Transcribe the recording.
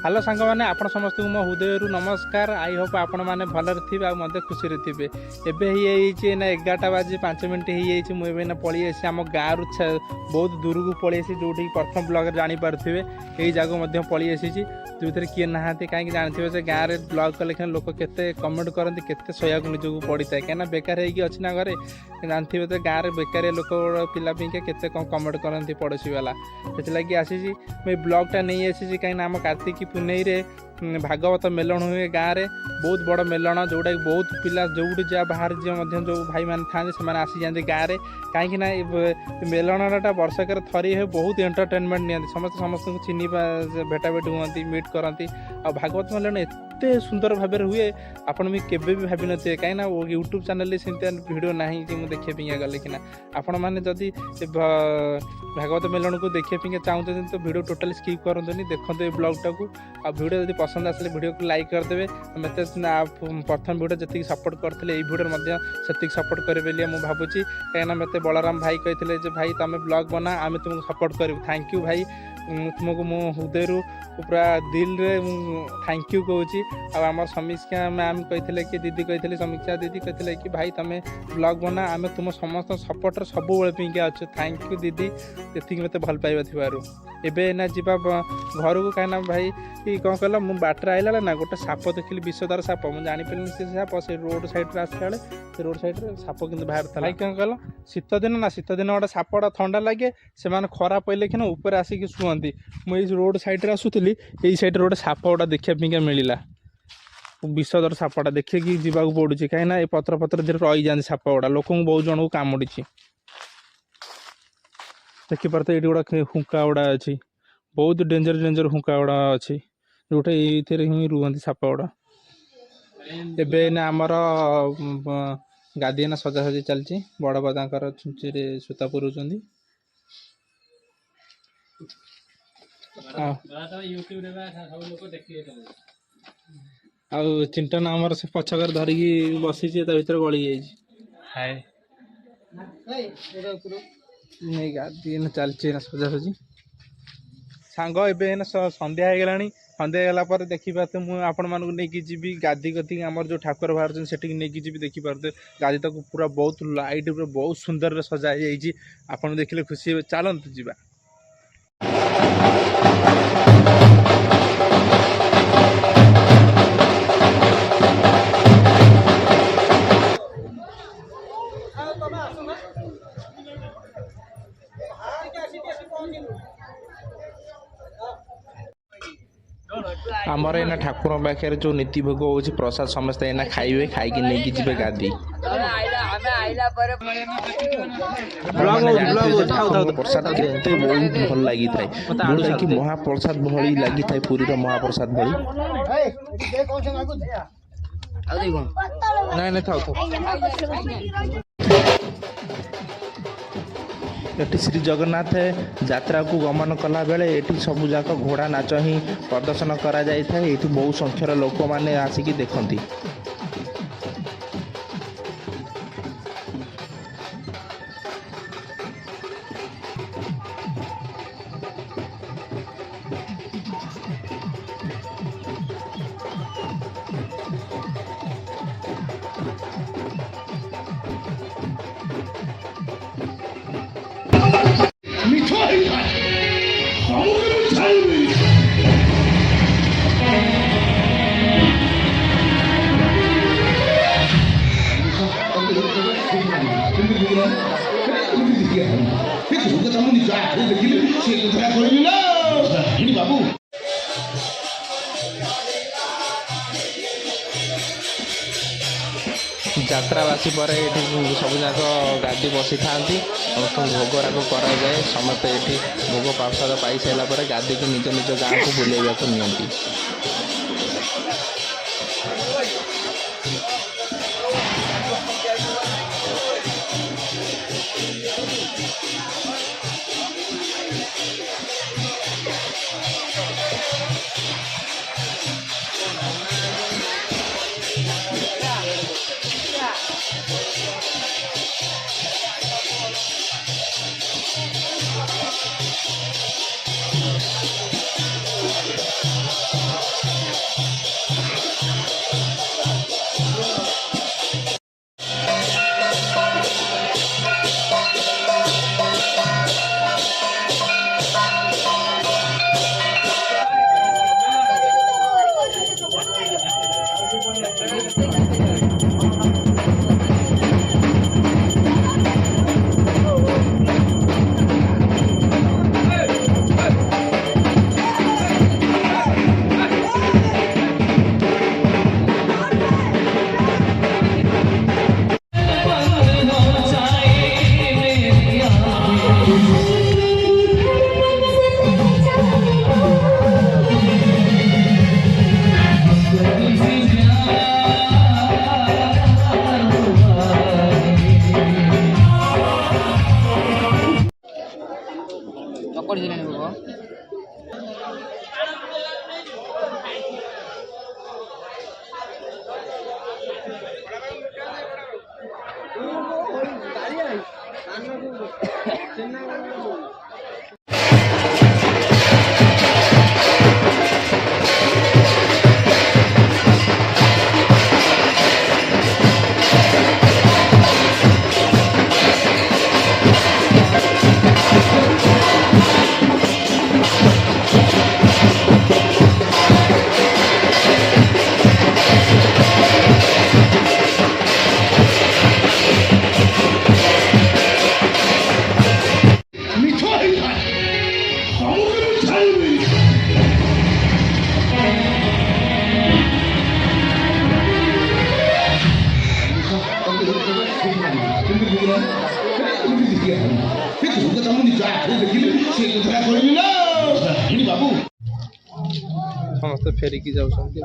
Hello सांग मैंने आप समस्त मो हृदय नमस्कार। आई होप आपण मैंने भलर थे आ मत खुशी थे। एवं 11:05 मुझे पलि आसी आम गाँव बहुत दूर को पलि आसी जो प्रथम ब्लॉग जानीपे यही जगह पलि आसी जो थे किए ना कहीं जानते से गाँव में ब्लॉग कले लोक के कमेंट करते के सहयोग निजक पड़ी था कहीं बेकार होगी ना घरे जानते तो गाँव में बेकार लोक पिला के कमेंट करती पड़ोसी वाला से आसी ब्लॉगटा नहीं आसी कहीं आम कार्तिक पुनई रे भागवत मेलन हुए गाँव में बहुत बड़ मेलन जोटा कि बहुत पिला जो जहाँ बाहर जो भाई मान था आसी जाते गाँव में कहीं मेलनटा वर्षक थरी हुए बहुत एंटरटेनमेंट नि समस्त समस्त चिन्ह भेटाभेट हुआ मीट करती आ भागवत मेलन एते सुंदर भाव हुए आपण भी केवे भी भाव थे कहीं यूट्यूब चैनल से भिडियो ना मुझे देखा गले कि आपण मैंने जदि भागवत मेलन को देखा चाहते तो वीडियो टोटली स्किप करते देखते ये ब्लॉगटा को आ वीडियो जब पसंद आसे वीडियो को लाइक करदे मत प्रथम वीडियो जी सपोर्ट करते ये वीडियो से सपोर्ट करेंगे मुझे भावुची कहीं मत बलराम भाई कहते भाई तुम ब्लॉग बना आम तुमको सपोर्ट करूँ। थैंक यू भाई तुमको मो हृदय पूरा दिल रे थैंक यू कहूँ। आम समीक्षा मैम कहते कि दीदी कहते समीक्षा दीदी कहते कि भाई तुम ब्लॉग बना आम तुम समस्त सपोर्टर सब पिंके अच्छे। थैंक यू दीदी ये मत भल पाइबा थी एबे ना जीवा घर को कहीं भाई कौन कल मुझे बाटर आइला ना गोटे साप देखिली विषधार साप मुझे जानीपारे से साप से रोड साइड आसला से रोड साइड साप कि बाहर था भाई कौन कल शीत दिन ना शीत दिन गोटे सापटा ठंडा लगे से खरा पड़े कि ऊपर आसिक शुअंती मुझे रोड सैड्रे आसूली यही सैड्रे गोटे साप गोटा देखा मिलला विषधर सापटा देखिए जावाक पड़ू कहीं पत्र पत्र धीरे रही जाती साप गुड़ा लोक बहुत जन को कामुड़ी देखिपारे ये गोटा हुंका गुड़ा अच्छी बहुत डेंजर डेंजर हुंका गुड़ा अच्छी जोटा ये ही रुहती साप गुड़ा एवं आमर गादी ना सजासजी चलती बड़ बादा छुंची सूता पुरुष आउ चिंटन आमर से पछकर धरिकी बसी भर गली नहीं गादी चलती ना सजासजी सांग एवं संध्या हो गला संध्या गला देखिपारे मुझे आपण मानक नहीं जी गादी कति आम जो ठाकुर बाहर से नहीं जी देखिपारे गादी तक पूरा बहुत लाइट बहुत सुंदर सजाई आपड़ देखिले खुशी हे चलते जीवा आमर एना ठाकुर पाखे जो नीति भोग हो प्रसाद समस्त एना खाइबे खाई नहीं जी गादी प्रसाद केते बहुत भल लगी था जोटा कि महाप्रसाद भली लगी था पुरी महाप्रसाद भली नहीं था एटी श्री जगन्नाथ यात्रा को गमन कला बेले एटी सबु जाक घोड़ा नाच ही प्रदर्शन करा जाय था। एटी बहु संख्यार लोक माने आसिकी देखती बाबू यात्रावासी पर ये सब जाक गादी बसी था भोगराग कराए समस्त ये भोग प्रसाद पाई सारापर गादी को निज निज गाँव को बुलेवा नि ସମସ୍ତେ ଫେରିକି ଯାଉଛନ୍ତି।